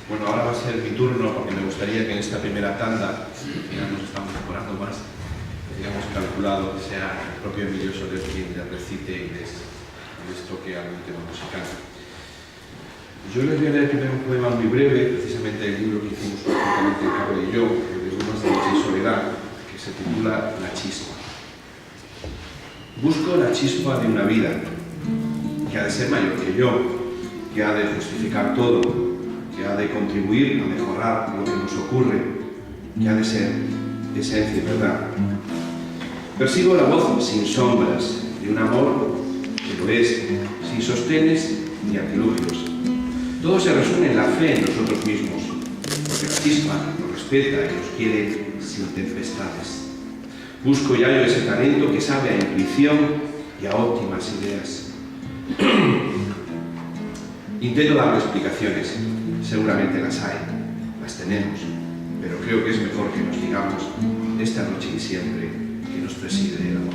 Bueno, ahora va a ser mi turno porque me gustaría que en esta primera tanda, al final nos estamos demorando más, digamos calculado, que sea el propio Emilio Soler quien les recite y les toque algún tema musical. Yo les voy a leer primero un poema muy breve, precisamente el libro que hicimos conjuntamente Carlos y yo, de Brumas de Noche y Soledad, que se titula La Chispa. Busco la chispa de una vida que ha de ser mayor que yo, que ha de justificar todo, que ha de contribuir a mejorar lo que nos ocurre, que ha de ser esencia y verdad. Persigo la voz sin sombras de un amor que lo es, sin sostenes ni artilugios. Todo se resume en la fe en nosotros mismos, porque la chispa nos respeta y nos quiere sin tempestades. Busco y hallo ese talento que sabe a intuición y a óptimas ideas. Intento darle explicaciones, seguramente las hay, las tenemos, pero creo que es mejor que nos digamos esta noche y siempre que nos preside el amor.